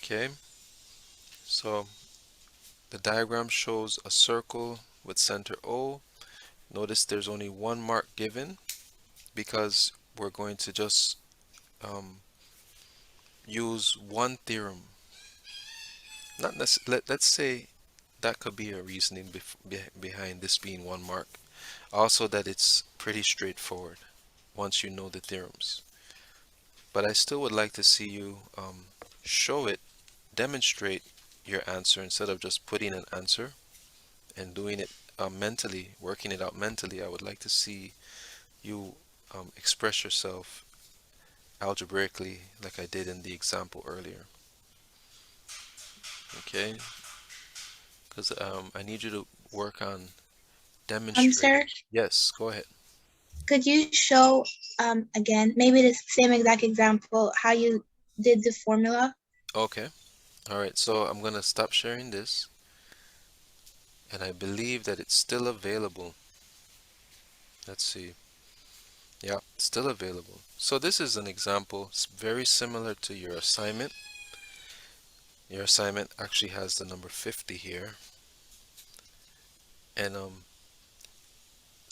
Okay, so the diagram shows a circle with center O. Notice there's only one mark given because we're going to just use one theorem. Not let's say that could be a reasoning behind this being one mark. Also that it's pretty straightforward once you know the theorems. But I still would like to see you show it, demonstrate your answer instead of just putting an answer and doing it mentally, working it out mentally. I would like to see you express yourself algebraically like I did in the example earlier. Okay, because I need you to work on demonstrating. Sir, Yes, go ahead. could you show again, maybe the same exact example, how you did the formula? Okay, all right, so I'm gonna stop sharing this, and I believe that it's still available. Let's see. Yeah, still available. So this is an example. It's very similar to your assignment. Your assignment actually has the number 50 here. And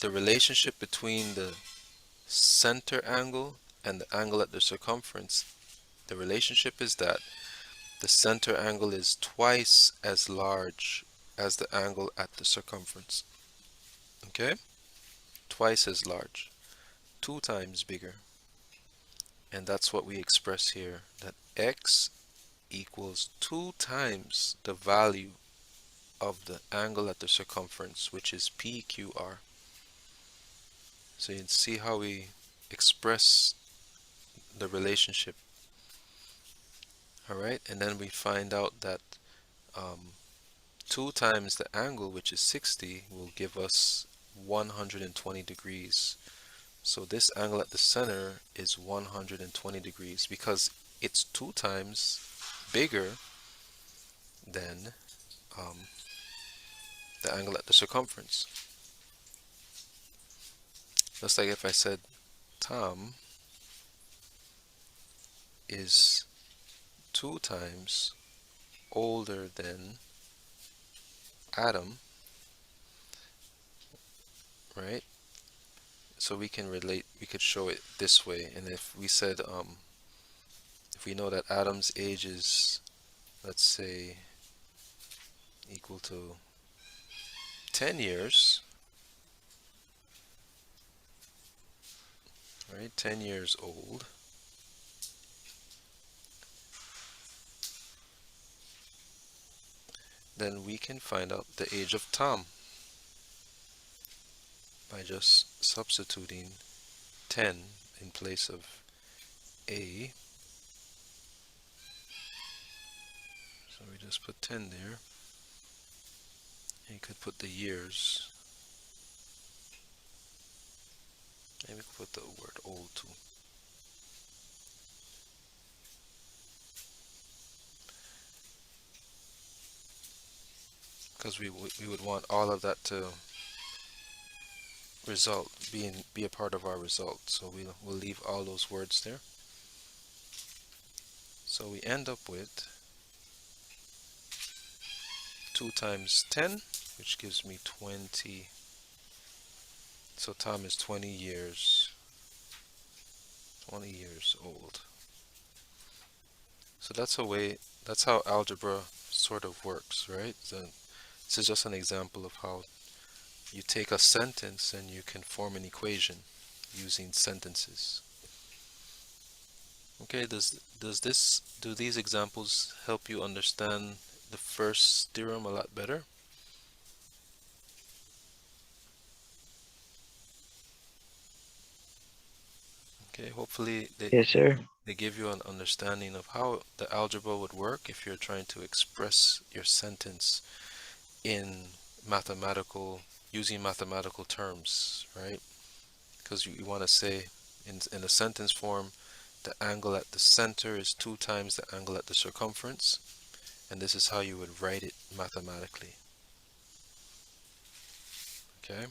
the relationship between the center angle and the angle at the circumference, the relationship is that the center angle is twice as large as the angle at the circumference. Okay? Twice as large. 2 times bigger. And that's what we express here, that x equals 2 times the value of the angle at the circumference, which is PQR. So you can see how we express the relationship. All right, and then we find out that um, 2 times the angle, which is 60, will give us 120 degrees. So this angle at the center is 120 degrees because it's 2 times bigger than um, the angle at the circumference. Just like if I said Tom is 2 times older than Adam, right? So we can relate, we could show it this way. And if we said, if we know that Adam's age is, let's say, equal to 10 years, right? 10 years old, then we can find out the age of Tom by just substituting 10 in place of A. So we just put 10 there. And you could put the years. And we could put the word old too. Because we would want all of that to be a part of our result. So we'll leave all those words there. So we end up with 2 times 10, which gives me 20. So Tom is 20 years old. So that's how algebra sort of works, right? So this is just an example of how you take a sentence and you can form an equation using sentences. Okay, do these examples help you understand the first theorem a lot better? Okay, hopefully Yes, sir. they give you an understanding of how the algebra would work if you're trying to express your sentence in using mathematical terms, right? Because you want to say in a sentence form, the angle at the center is 2 times the angle at the circumference, and this is how you would write it mathematically, okay?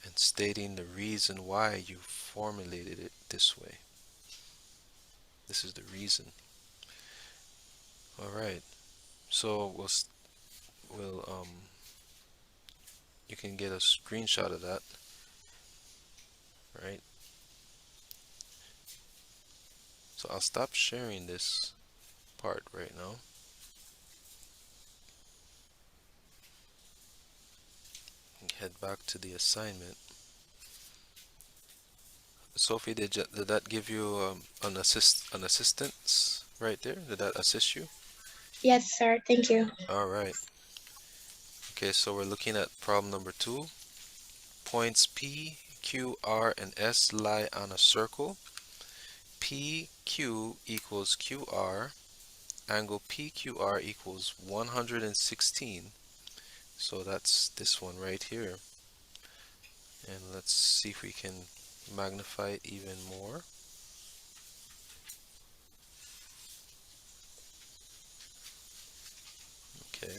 And stating the reason why you formulated it this way. This is the reason. All right. So we'll you can get a screenshot of that, right? So I'll stop sharing this part right now. And head back to the assignment. Sophie, did that give you an assistance right there? Did that assist you? Yes, sir. Thank you. All right. Okay, so we're looking at problem number 2. Points P, Q, R, and S lie on a circle. PQ equals QR. Angle PQR equals 116. So that's this one right here. And let's see if we can magnify it even more. Okay.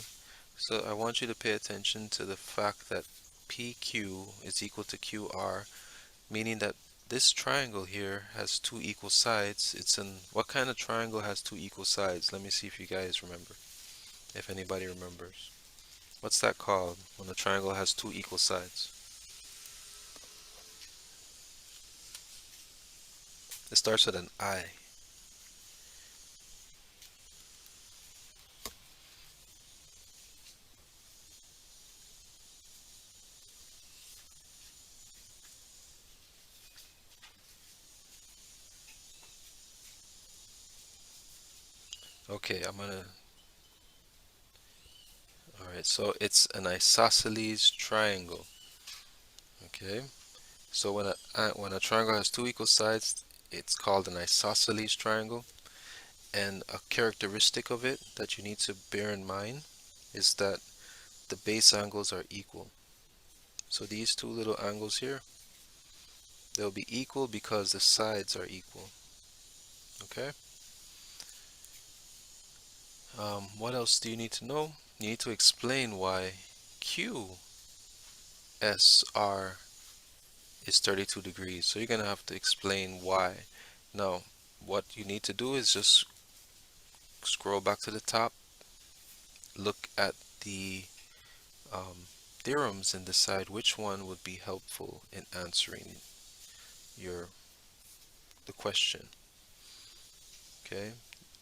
So I want you to pay attention to the fact that PQ is equal to QR, meaning that this triangle here has two equal sides. What kind of triangle has two equal sides? Let me see if you guys remember, if anybody remembers. What's that called when a triangle has two equal sides? It starts with an I. Okay, alright, so it's an isosceles triangle. Okay, so when a triangle has two equal sides, it's called an isosceles triangle. And a characteristic of it that you need to bear in mind is that the base angles are equal. So these two little angles here, they'll be equal because the sides are equal. Okay. What else do you need to know? You need to explain why QSR is 32 degrees. So you're going to have to explain why. Now, what you need to do is just scroll back to the top, look at the um, theorems and decide which one would be helpful in answering your the question. Okay,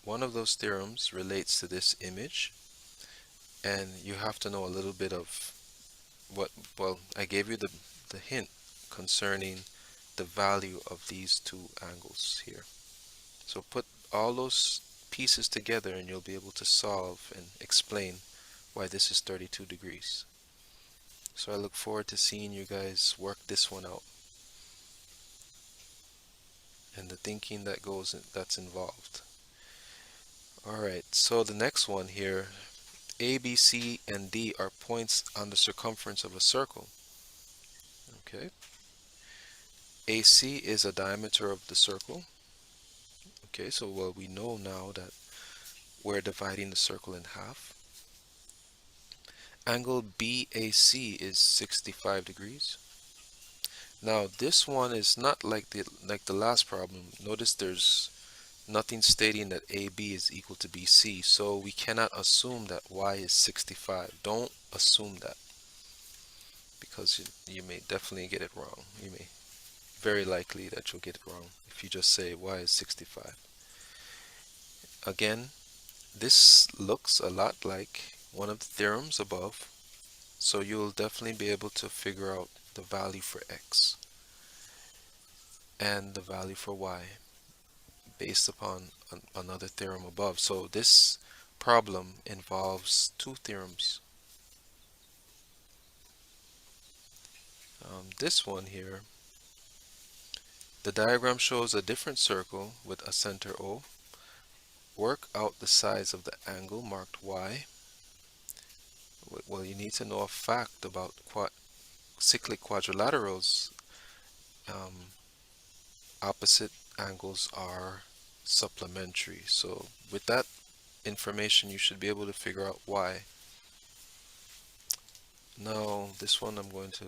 one of those theorems relates to this image, and you have to know a little bit of what. Well, I gave you the hint concerning the value of these two angles here. So put all those pieces together and you'll be able to solve and explain why this is 32 degrees. So I look forward to seeing you guys work this one out and the thinking that's involved. Alright, so the next one here, A, B, C, and D are points on the circumference of a circle. Okay, AC is a diameter of the circle. Okay, so well, we know now that we're dividing the circle in half. Angle BAC is 65 degrees. Now this one is not like the last problem. Notice there's nothing stating that AB is equal to BC, so we cannot assume that Y is 65. Don't assume that because you may definitely get it wrong. You may very likely that you'll get it wrong if you just say Y is 65. Again, this looks a lot like one of the theorems above, so you'll definitely be able to figure out the value for X and the value for Y based upon another theorem above. So this problem involves two theorems. This one here, the diagram shows a different circle with a center O. Work out the size of the angle marked Y. Well, you need to know a fact about cyclic quadrilaterals. Um, Opposite angles are supplementary. So with that information, you should be able to figure out why. Now, this one I'm going to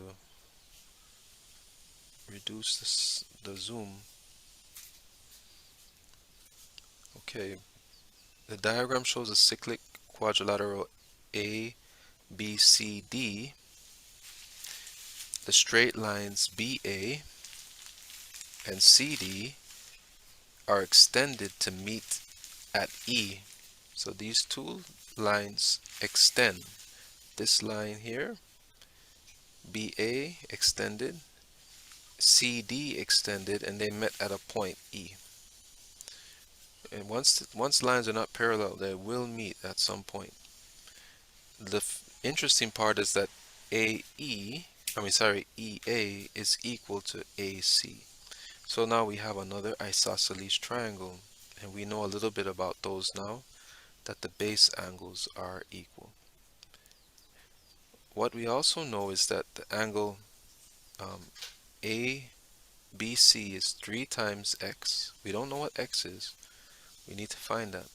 reduce the zoom. Okay, The diagram shows a cyclic quadrilateral A, B, C, D. The straight lines BA and CD are extended to meet at E. So these two lines extend. This line here, BA extended, CD extended, and they met at a point E. And once lines are not parallel, they will meet at some point. The interesting part is that EA is equal to AC. So now we have another isosceles triangle, and we know a little bit about those now, that the base angles are equal. What we also know is that the angle ABC is 3 times x. We don't know what x is. We need to find that.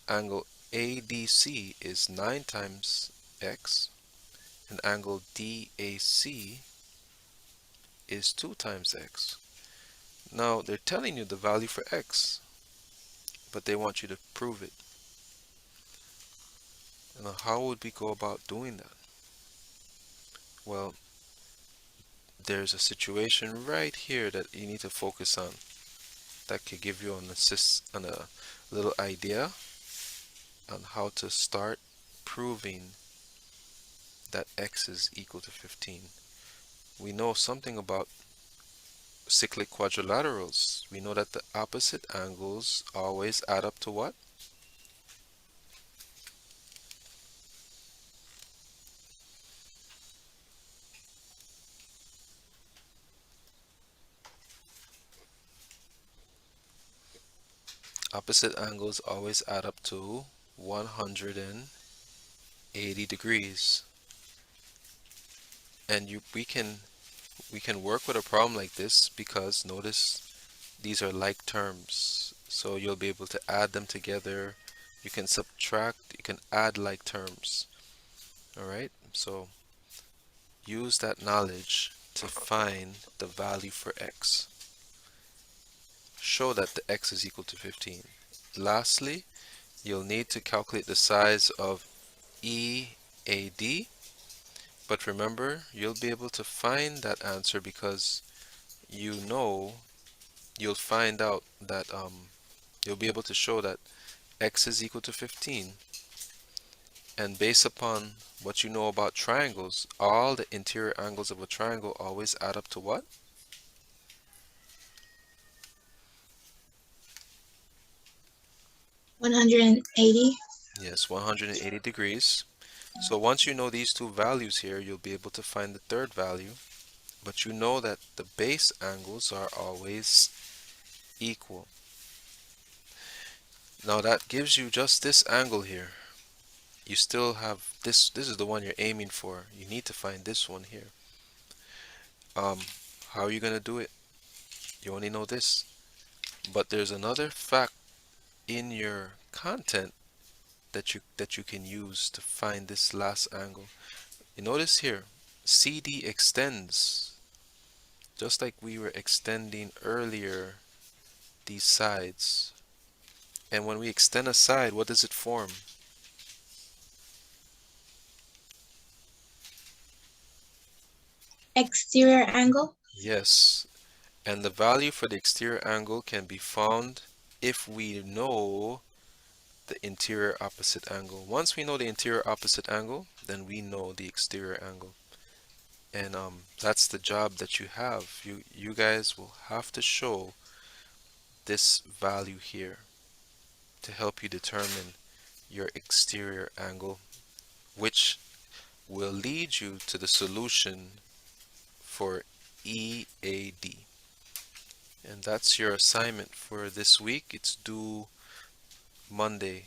Angle ADC is 9 times x, and angle DAC is 2 times x. Now they're telling you the value for x, but they want you to prove it. Now how would we go about doing that? Well, there's a situation right here that you need to focus on that could give you a little idea on how to start proving that x is equal to 15. We know something about cyclic quadrilaterals. We know that the opposite angles always add up to what? 180 degrees. And we can work with a problem like this because notice these are like terms. So you'll be able to add them together. You can subtract, you can add like terms. All right? So use that knowledge to find the value for x. Show that the x is equal to 15. Lastly, you'll need to calculate the size of EAD, but remember, you'll be able to find that answer because you know you'll find out that you'll be able to show that x is equal to 15, and based upon what you know about triangles, all the interior angles of a triangle always add up to what? 180. Yes, 180 degrees. So once you know these two values here, you'll be able to find the third value, but you know that the base angles are always equal. Now that gives you just this angle here. You still have this is the one you're aiming for. You need to find this one here. Um, how are you gonna do it? You only know this. But there's another fact in your content that you can use to find this last angle. You notice here, CD extends just like we were extending earlier these sides. And when we extend a side, what does it form? Exterior angle. Yes. And the value for the exterior angle can be found if we know the interior opposite angle. Once we know the interior opposite angle, then we know the exterior angle. And that's the job that you have. You guys will have to show this value here to help you determine your exterior angle, which will lead you to the solution for EAD. And that's your assignment for this week. It's due Monday.